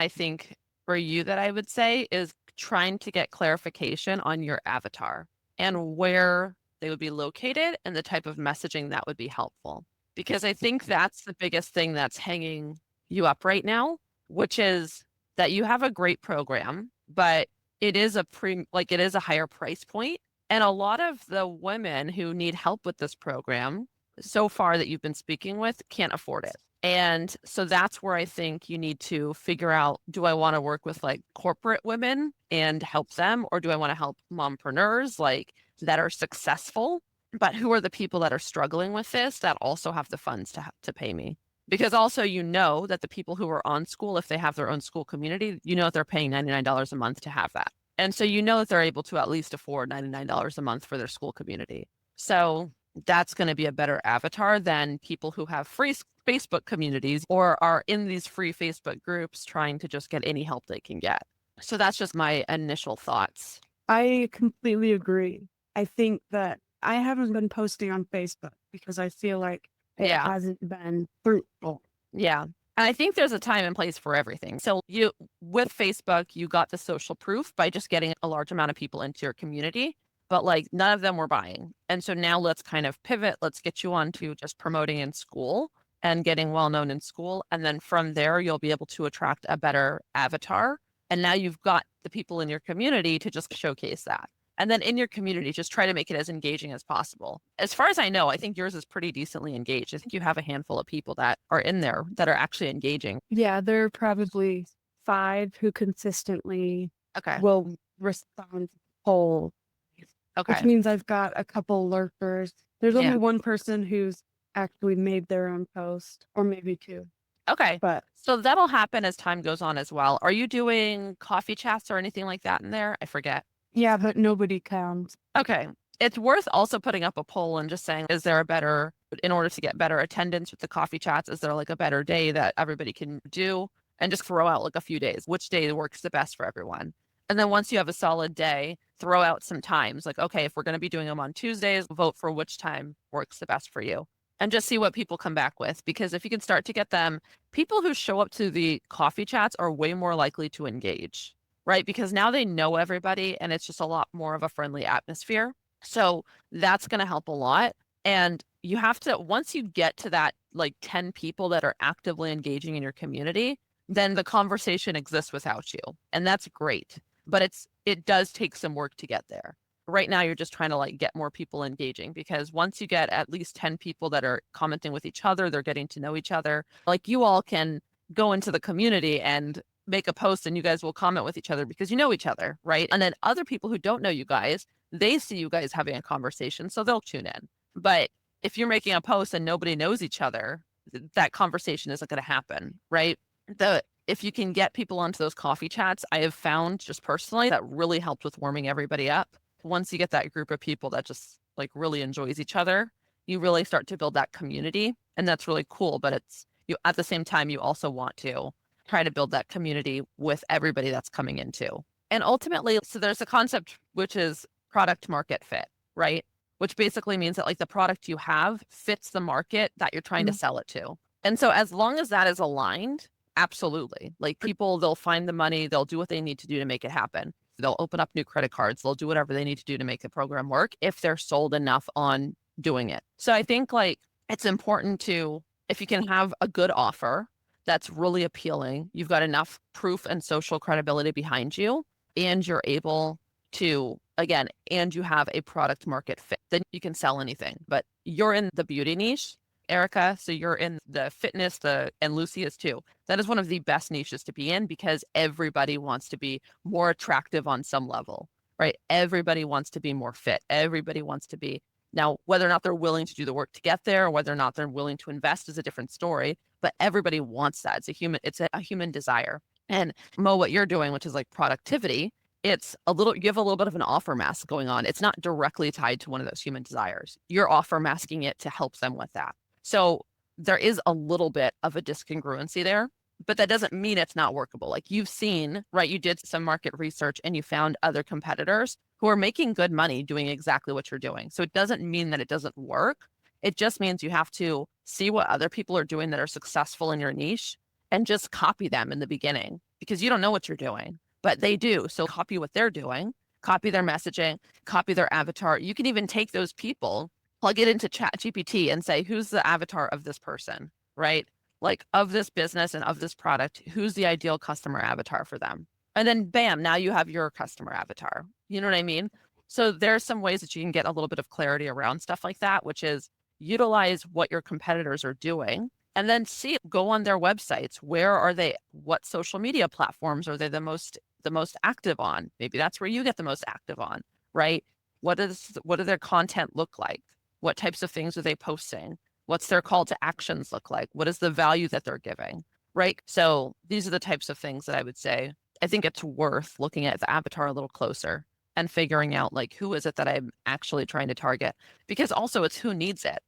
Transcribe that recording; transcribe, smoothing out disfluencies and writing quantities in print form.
I think for you that I would say is trying to get clarification on your avatar and where they would be located and the type of messaging that would be helpful. Because I think that's the biggest thing that's hanging you up right now, which is that you have a great program, but it is it is a higher price point. And a lot of the women who need help with this program so far that you've been speaking with can't afford it. And so that's where I think you need to figure out, do I want to work with like corporate women and help them, or do I want to help mompreneurs like that are successful, but who are the people that are struggling with this that also have the funds to pay me? Because also, you know that the people who are on school, if they have their own school community, you know that they're paying $99 a month to have that. And so you know that they're able to at least afford $99 a month for their school community. So that's going to be a better avatar than people who have free Facebook communities or are in these free Facebook groups trying to just get any help they can get. So that's just my initial thoughts. I completely agree. I think that I haven't been posting on Facebook because I feel like it Yeah. hasn't been fruitful. Yeah. And I think there's a time and place for everything. So you with Facebook, you got the social proof by just getting a large amount of people into your community, but like none of them were buying. And so now let's kind of pivot. Let's get you on to just promoting in school and getting well known in school. And then from there, you'll be able to attract a better avatar. And now you've got the people in your community to just showcase that. And then in your community, just try to make it as engaging as possible. As far as I know, I think yours is pretty decently engaged. I think you have a handful of people that are in there that are actually engaging. Yeah, there are probably 5 who consistently Okay. will respond to polls, which Okay. means I've got a couple lurkers. There's Yeah. only one person who's actually made their own post, or maybe 2, Okay. but So that'll happen as time goes on as well. Are you doing coffee chats or anything like that in there? I forget. yeah, but nobody counts. Okay. It's worth also putting up a poll and just saying, is there a better, in order to get better attendance with the coffee chats, is there like a better day that everybody can do? And just throw out like a few days, which day works the best for everyone. And then once you have a solid day, throw out some times like, okay, if we're going to be doing them on Tuesdays, vote for which time works the best for you. And just see what people come back with. Because if you can start to get them, people who show up to the coffee chats are way more likely to engage, right? Because now they know everybody and it's just a lot more of a friendly atmosphere. So that's going to help a lot. And you have to, once you get to that like 10 people that are actively engaging in your community, then the conversation exists without you. And that's great. But it does take some work to get there. Right now, you're just trying to like get more people engaging because once you get at least 10 people that are commenting with each other, they're getting to know each other. Like you all can go into the community and make a post and you guys will comment with each other because you know each other, right? And then other people who don't know you guys, they see you guys having a conversation, so they'll tune in. But if you're making a post and nobody knows each other, that conversation isn't going to happen, right? If you can get people onto those coffee chats, I have found just personally that really helped with warming everybody up. Once you get that group of people that just like really enjoys each other, you really start to build that community. And that's really cool. But it's you at the same time, you also want to try to build that community with everybody that's coming into. And ultimately, so there's a concept which is product market fit, right? Which basically means that like the product you have fits the market that you're trying to Mhm. sell it to. And so as long as that is aligned, absolutely. Like people, they'll find the money, they'll do what they need to do to make it happen. They'll open up new credit cards, they'll do whatever they need to do to make the program work if they're sold enough on doing it. So I think like it's important to, if you can have a good offer that's really appealing, you've got enough proof and social credibility behind you, and you're able to, again, and you have a product market fit, then you can sell anything. But you're in the beauty niche, Erica. So you're in the fitness, and Lucy is too. That is one of the best niches to be in because everybody wants to be more attractive on some level, right? Everybody wants to be more fit. Everybody wants to be. Now, whether or not they're willing to do the work to get there, or whether or not they're willing to invest is a different story. But everybody wants that. It's a human desire. And Mo, what you're doing, which is like productivity, it's a little, you have a little bit of an offer mask going on. It's not directly tied to one of those human desires. You're offer masking it to help them with that. So there is a little bit of a discongruency there, but that doesn't mean it's not workable. Like you've seen, right? You did some market research and you found other competitors who are making good money doing exactly what you're doing. So it doesn't mean that it doesn't work. It just means you have to see what other people are doing that are successful in your niche and just copy them in the beginning because you don't know what you're doing, but they do. So copy what they're doing, copy their messaging, copy their avatar. You can even take those people, plug it into Chat GPT and say, who's the avatar of this person, right? Like of this business and of this product, who's the ideal customer avatar for them? And then bam, now you have your customer avatar. You know what I mean? So there's some ways that you can get a little bit of clarity around stuff like that, which is utilize what your competitors are doing and then go on their websites. Where are they? What social media platforms are they the most active on? Maybe that's where you get the most active on, right? What do their content look like? What types of things are they posting? What's their call to actions look like? What is the value that they're giving? Right? So these are the types of things that I would say I think it's worth looking at the avatar a little closer and figuring out like who is it that I'm actually trying to target? Because also it's who needs it.